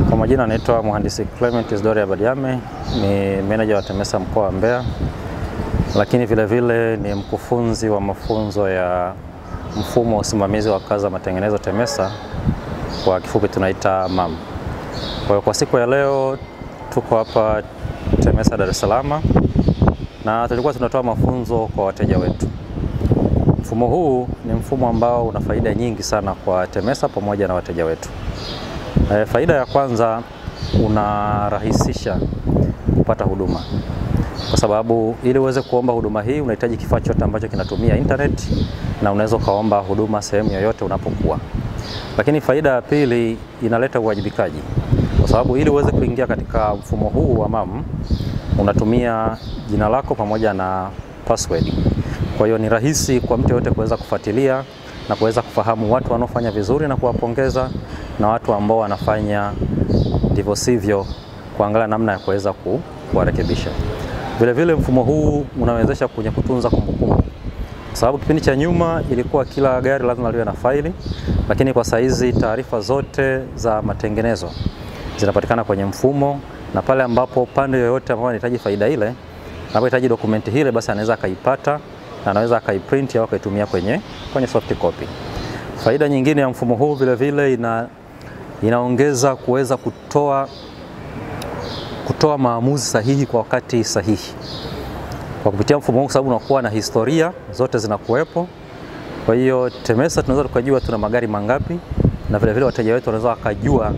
Kwa majina naitwa Mhandisi Clement Isdoria Badiame, ni meneja wa TEMESA mkoa wa Mbeya, lakini vile vile ni mkufunzi wa mafunzo ya mfumo wa usimamizi wa kazi za matengenezo TEMESA, kwa kifupi tunaita MAM. Kwa siku ya leo tuko hapa TEMESA Dar es Salaam na tulikuwa tunatoa mafunzo kwa wateja wetu. Mfumo huu ni mfumo ambao una faida nyingi sana kwa TEMESA pamoja na wateja wetu. Faida ya kwanza, unarahisisha kupata huduma, kwa sababu ili uweze kuomba huduma hii unahitaji kifaa chote ambacho kinatumia internet na unaweza kaomba huduma sehemu yoyote unapokuwa. Lakini faida ya pili, inaleta uwajibikaji, kwa sababu ili uweze kuingia katika mfumo huu wa MAM unatumia jina lako pamoja na password. Kwa hiyo ni rahisi kwa mtu yote kuweza kufuatilia na kuweza kufahamu watu wanaofanya vizuri na kuwapongeza, na watu ambao wanafanya ndivyo sivyo, kuangalia namna ya kuweza kuwarekebisha. Vile vile mfumo huu unawezesha kwenye kutunza kumbukumbu, kwa sababu kipindi cha nyuma ilikuwa kila gari lazima liwe na faili, lakini kwa saizi taarifa zote za matengenezo zinapatikana kwenye mfumo, na pale ambapo pande yoyote ambayo anahitaji faida ile, anapohitaji dokumenti ile, basi anaweza akaipata na anaweza akaiprint au akaitumia kwenye soft copy. Faida nyingine ya mfumo huu vile vile inaongeza kuweza kutoa maamuzi sahihi kwa wakati sahihi. Kwa kupitia mfumo huu, sababu unakuwa na historia zote zinakuwepo. Kwa hiyo TEMESA tunaweza tukajua tuna magari mangapi, na vile vile wateja wetu wanaweza wakajua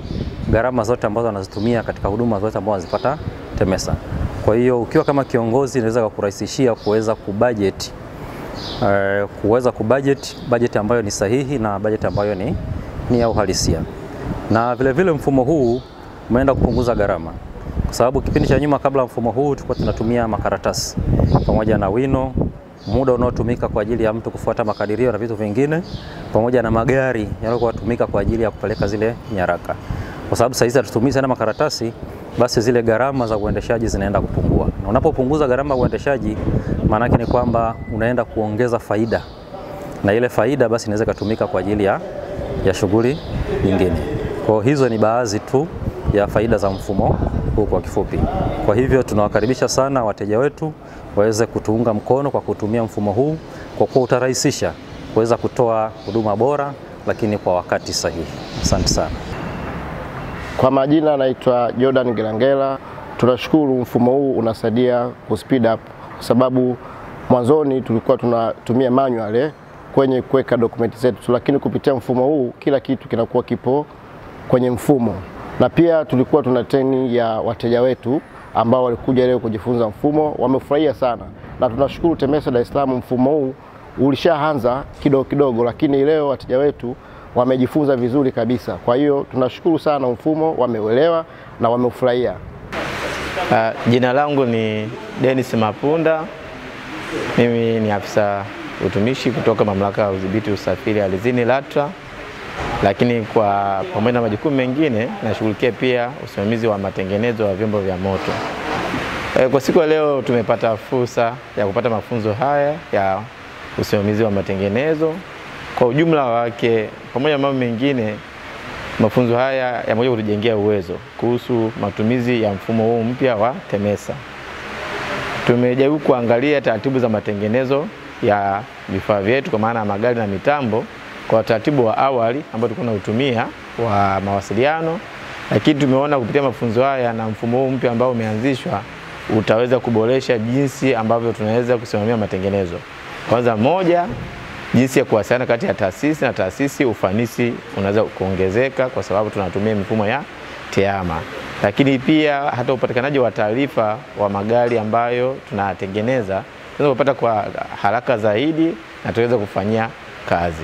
gharama zote ambazo wanazitumia katika huduma zote ambazo wanazipata TEMESA. Kwa hiyo ukiwa kama kiongozi inaweza kukurahisishia kuweza budget ambayo ni sahihi na budget ambayo ni ya uhalisia. Na vile vile mfumo huu umeenda kupunguza gharama, kwa sababu kipindi cha nyuma kabla mfumo huu tulikuwa tunatumia makaratasi pamoja na wino, muda unaotumika kwa ajili ya mtu kufuata makadirio na vitu vingine, pamoja na magari yaliokuwa yatumika kwa ajili ya kupeleka zile nyaraka. Kwa sababu sasa hizi hatutumii sana makaratasi, basi zile gharama za uendeshaji zinaenda kupungua. Na unapopunguza gharama za uendeshaji, maana yake ni kwamba unaenda kuongeza faida, na ile faida basi inaweza kutumika kwa ajili ya shughuli nyingine. Kwa hizo ni baadhi tu ya faida za mfumo huu kwa kifupi. Kwa hivyo tunawakaribisha sana wateja wetu waweze kutuunga mkono kwa kutumia mfumo huu, kwa kuwa utarahisisha kuweza kutoa huduma bora lakini kwa wakati sahihi. Asante sana. Kwa majina naitwa Jordan Gelangela. Tunashukuru mfumo huu unasaidia kuspeed up, kwa sababu mwanzoni tulikuwa tunatumia manual kwenye kuweka dokumenti zetu, lakini kupitia mfumo huu kila kitu kinakuwa kipo kwenye mfumo. Na pia tulikuwa tuna training ya wateja wetu ambao walikuja leo kujifunza mfumo, wamefurahia sana. Na tunashukuru TEMESA Dar es Salaam, mfumo huu ulishaanza kidogo kidogo, lakini leo wateja wetu wamejifunza vizuri kabisa. Kwa hiyo tunashukuru sana mfumo, wameuelewa na wamefurahia. Jina langu ni Dennis Mapunda. Mimi ni afisa utumishi kutoka Mamlaka ya Udhibiti Usafiri Ardhini LATRA, lakini kwa pamoja na majukumu mengine nashughulikia pia usimamizi wa matengenezo ya vyombo vya moto. Kwa siku ya leo tumepata fursa ya kupata mafunzo haya ya usimamizi wa matengenezo kwa ujumla wake. Pamoja na mambo mengine, mafunzo haya yamekuja kutujengea uwezo kuhusu matumizi ya mfumo huu mpya wa TEMESA. Tumejaribu kuangalia taratibu za matengenezo ya vifaa vyetu kwa maana ya magari na mitambo kwa utaratibu wa awali ambao tulikuwa tunautumia wa mawasiliano, lakini tumeona kupitia mafunzo haya na mfumo huu mpya ambao umeanzishwa utaweza kuboresha jinsi ambavyo tunaweza kusimamia matengenezo. Kwanza moja, jinsi ya kuwasiliana kati ya taasisi na taasisi, ufanisi unaweza kuongezeka kwa sababu tunatumia mifumo ya TEHAMA. Lakini pia hata upatikanaji wa taarifa wa magari ambayo tunatengeneza tunaweza kupata kwa haraka zaidi na tuweza kufanyia kazi.